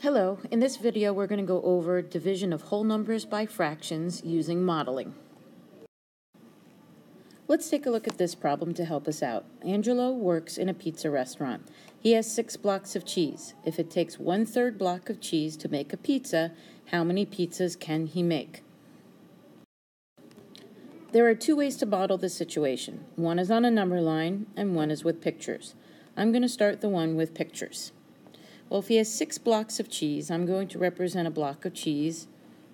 Hello, in this video we're going to go over division of whole numbers by fractions using modeling. Let's take a look at this problem to help us out. Angelo works in a pizza restaurant. He has 6 blocks of cheese. If it takes 1/3 block of cheese to make a pizza, how many pizzas can he make? There are 2 ways to model this situation. One is on a number line and one is with pictures. I'm going to start the one with pictures. Well, if he has 6 blocks of cheese, I'm going to represent a block of cheese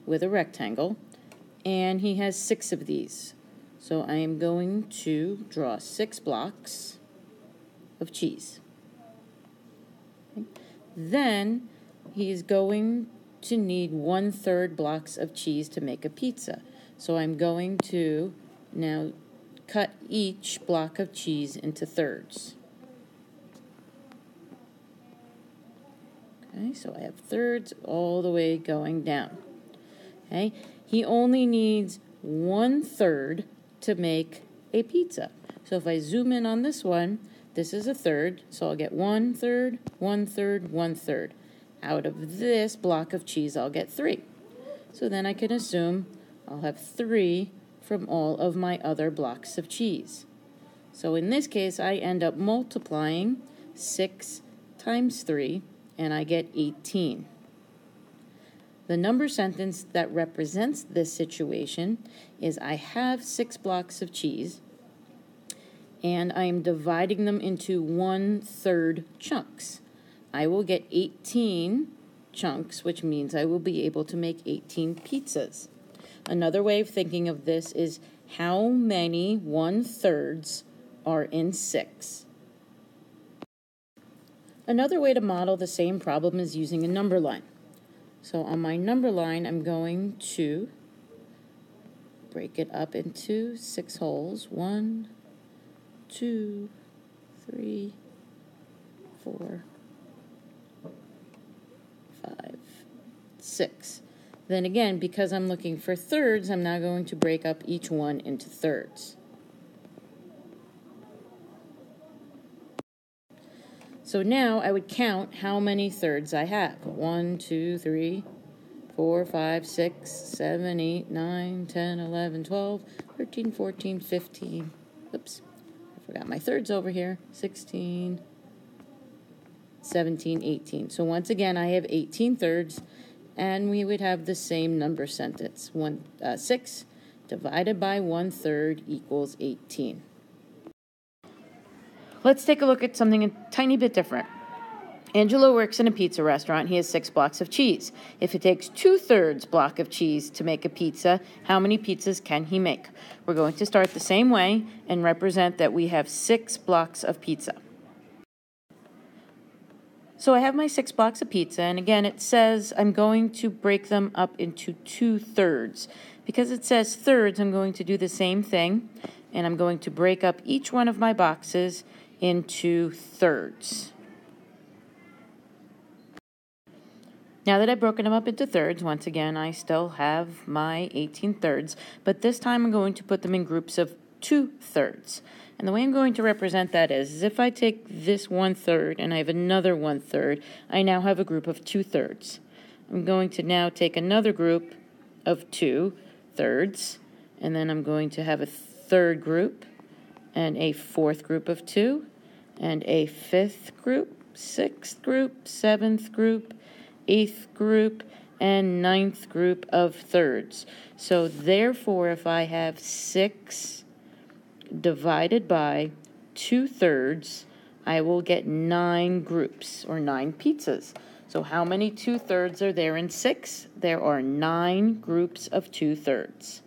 with a rectangle, and he has 6 of these. So I am going to draw 6 blocks of cheese. Okay. Then he is going to need 1/3 blocks of cheese to make a pizza. So I'm going to now cut each block of cheese into thirds. Okay, so I have thirds all the way going down. Okay, he only needs 1/3 to make a pizza. So if I zoom in on this one, this is a third, so I'll get 1/3, 1/3, 1/3. Out of this block of cheese, I'll get 3. So then I can assume I'll have 3 from all of my other blocks of cheese. So in this case, I end up multiplying 6 times 3, and I get 18. The number sentence that represents this situation is I have 6 blocks of cheese, and I am dividing them into 1/3 chunks. I will get 18 chunks, which means I will be able to make 18 pizzas. Another way of thinking of this is how many 1/3s are in 6. Another way to model the same problem is using a number line. So on my number line, I'm going to break it up into 6 holes. 1, 2, 3, 4, 5, 6. Then again, because I'm looking for thirds, I'm now going to break up each one into thirds. So now I would count how many thirds I have. 1, 2, 3, 4, 5, 6, 7, 8, 9, 10, 11, 12, 13, 14, 15. Oops, I forgot my thirds over here. 16, 17, 18. So once again, I have 18 thirds, and we would have the same number sentence. 6 divided by 1/3 equals 18. Let's take a look at something a tiny bit different. Angelo works in a pizza restaurant. He has 6 blocks of cheese. If it takes 2/3 block of cheese to make a pizza, how many pizzas can he make? We're going to start the same way and represent that we have 6 blocks of pizza. So I have my 6 blocks of pizza, and again it says I'm going to break them up into 2/3. Because it says thirds, I'm going to do the same thing, and I'm going to break up each one of my boxes into thirds. Now that I've broken them up into thirds, once again, I still have my 18 thirds, but this time I'm going to put them in groups of 2/3. And the way I'm going to represent that is if I take this 1/3 and I have another 1/3, I now have a group of 2/3. I'm going to now take another group of 2/3, and then I'm going to have a third group, and a 4th group of 2, and a 5th group, 6th group, 7th group, 8th group, and 9th group of thirds. So therefore, if I have 6 divided by 2/3, I will get 9 groups, or 9 pizzas. So how many 2/3 are there in 6? There are 9 groups of 2/3.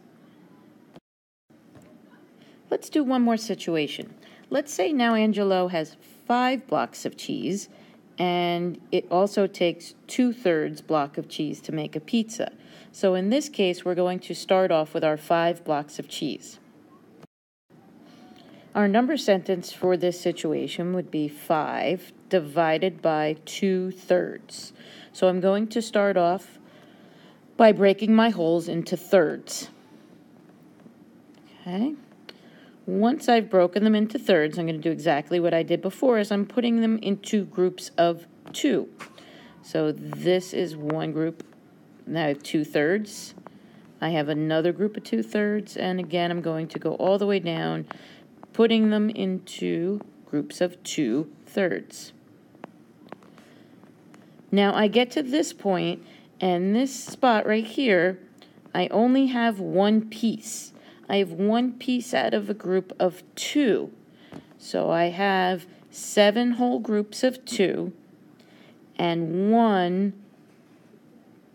Let's do one more situation. Let's say now Angelo has 5 blocks of cheese, and it also takes 2/3 block of cheese to make a pizza. So in this case, we're going to start off with our 5 blocks of cheese. Our number sentence for this situation would be 5 divided by 2/3. So I'm going to start off by breaking my holes into thirds. Okay. Once I've broken them into thirds, I'm going to do exactly what I did before, is I'm putting them into groups of 2. So this is one group. Now I have 2/3. I have another group of 2/3, and again, I'm going to go all the way down, putting them into groups of 2/3. Now I get to this point, and this spot right here, I only have one piece. I have one piece out of a group of 2. So I have 7 whole groups of 2 and 1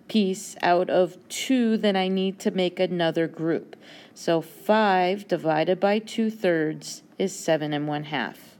piece out of 2 that I need to make another group. So 5 divided by 2/3 is 7 1/2.